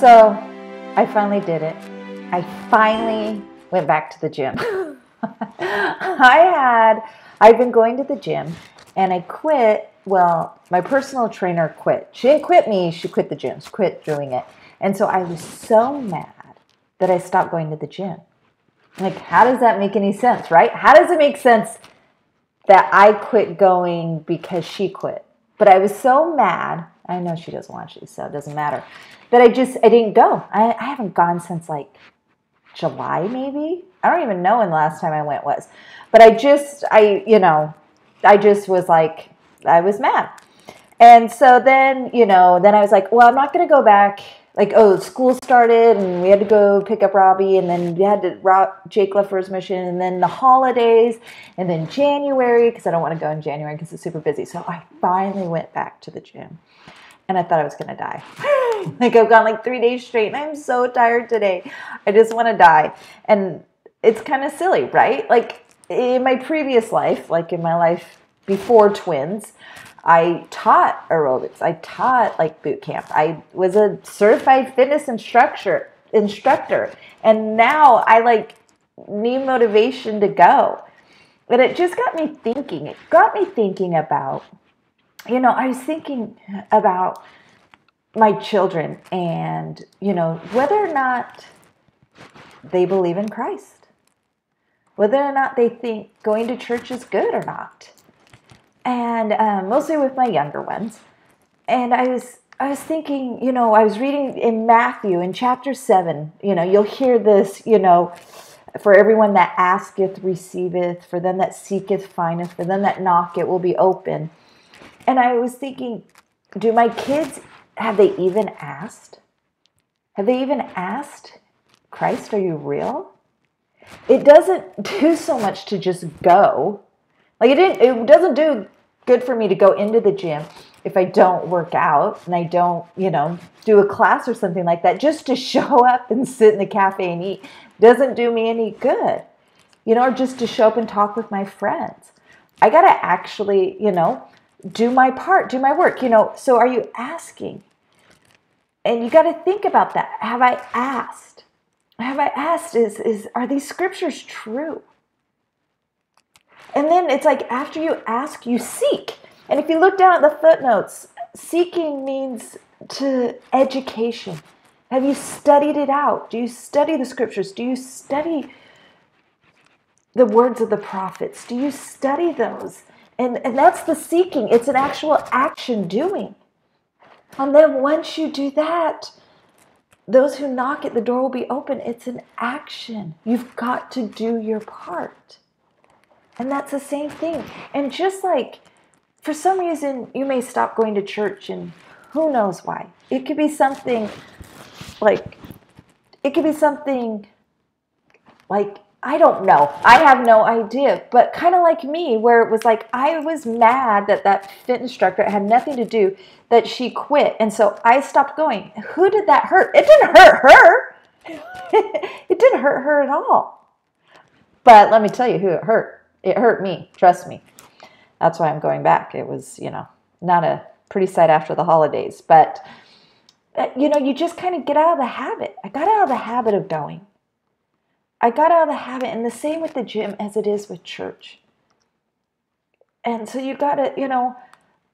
So I finally did it. I finally went back to the gym. I've been going to the gym and I quit. Well, my personal trainer quit. She didn't quit me. She quit the gym. She quit doing it. And so I was so mad that I stopped going to the gym. Like, how does that make any sense, right? How does it make sense that I quit going because she quit? But I was so mad. I know she doesn't watch these, so it doesn't matter. That I didn't go. I haven't gone since like July, maybe. I don't even know when the last time I went was. But I just was like, I was mad. And so then I was like, well, I'm not going to go back. Like, school started and we had to go pick up Robbie, and then we had to Jake left for his mission, and then the holidays, and then January, because I don't want to go in January because it's super busy. So I finally went back to the gym and I thought I was going to die. Like, I've gone like 3 days straight and I'm so tired today. I just want to die. And it's kind of silly, right? Like in my previous life, like in my life before twins, I taught aerobics. I taught like boot camp. I was a certified fitness instructor. And now I like need motivation to go. But it just got me thinking. It got me thinking about, I was thinking about my children and, whether or not they believe in Christ, whether or not they think going to church is good or not. And mostly with my younger ones. And I was thinking, I was reading in Matthew in chapter 7, you'll hear this, for everyone that asketh, receiveth, for them that seeketh, findeth, for them that knock, it will be open. And I was thinking, do my kids, have they even asked? Have they even asked, Christ, are you real? It doesn't do so much to just go. Like it doesn't do good for me to go into the gym if I don't work out and I don't, do a class or something like that. Just to show up and sit in the cafe and eat doesn't do me any good, or just to show up and talk with my friends. I got to actually, do my part, do my work, So are you asking? And you got to think about that. Have I asked? Have I asked, are these scriptures true? And then it's like after you ask, you seek. And if you look down at the footnotes, seeking means to education. Have you studied it out? Do you study the scriptures? Do you study the words of the prophets? Do you study those? And that's the seeking. It's an actual action doing. And then once you do that, those who knock at the door will be open. It's an action. You've got to do your part. And that's the same thing. And just like, for some reason, you may stop going to church and who knows why. It could be something like, I don't know. I have no idea. But kind of like me, where it was like, I was mad that fit instructor had nothing to do, that she quit. And so I stopped going. Who did that hurt? It didn't hurt her. It didn't hurt her at all. But let me tell you who it hurt. It hurt me. Trust me. That's why I'm going back. It was, not a pretty sight after the holidays. But, you just kind of get out of the habit. I got out of the habit of going. I got out of the habit, and the same with the gym as it is with church. And so you got to,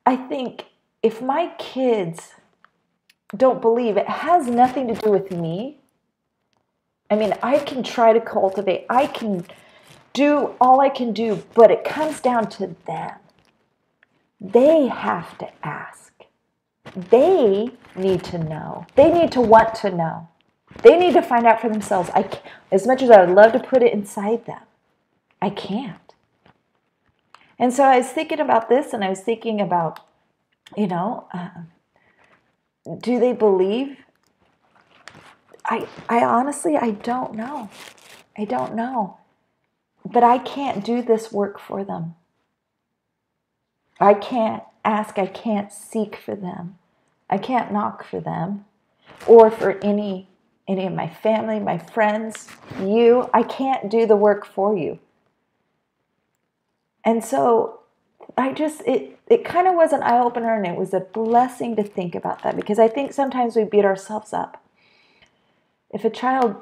I think if my kids don't believe, it has nothing to do with me. I mean, I can try to cultivate. I can do all I can do, but it comes down to them. They have to ask. They need to know. They need to want to know. They need to find out for themselves. As much as I would love to put it inside them, I can't. And so I was thinking about this, and I was thinking about, do they believe? I honestly, I don't know. I don't know. But I can't do this work for them. I can't ask. I can't seek for them. I can't knock for them or for any of my family, my friends, you. I can't do the work for you. And so it kind of was an eye-opener, and it was a blessing to think about that, because I think sometimes we beat ourselves up. If a child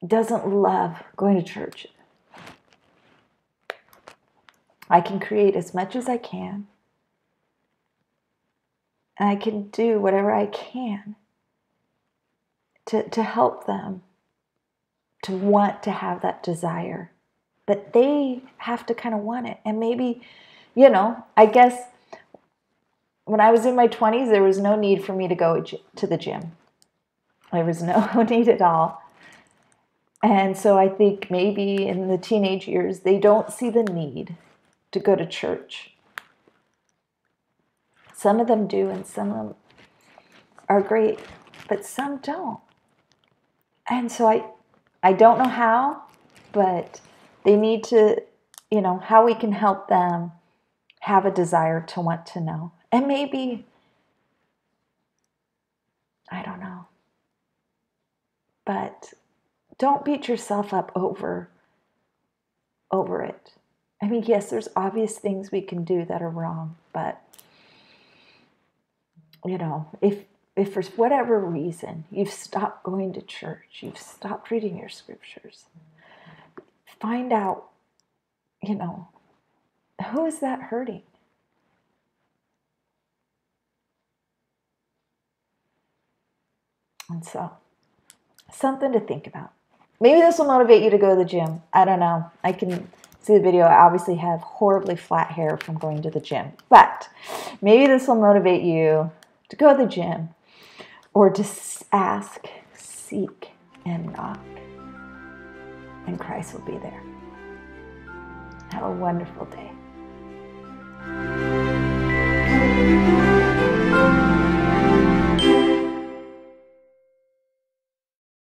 doesn't love going to church, I can create as much as I can. And I can do whatever I can to help them to want to have that desire. But they have to kind of want it. And maybe, I guess when I was in my 20s, there was no need for me to go to the gym. There was no need at all. And so I think maybe in the teenage years, they don't see the need to go to church. Some of them do, and some of them are great, but some don't. And so I don't know how, but they need to, how we can help them have a desire to want to know. And maybe, I don't know, but don't beat yourself up over it. I mean, yes, there's obvious things we can do that are wrong, but, if for whatever reason you've stopped going to church, you've stopped reading your scriptures, find out, who is that hurting? And so, something to think about. Maybe this will motivate you to go to the gym. I don't know. I can see the video. I obviously have horribly flat hair from going to the gym. But maybe this will motivate you to go to the gym or to ask, seek, and knock. And Christ will be there. Have a wonderful day.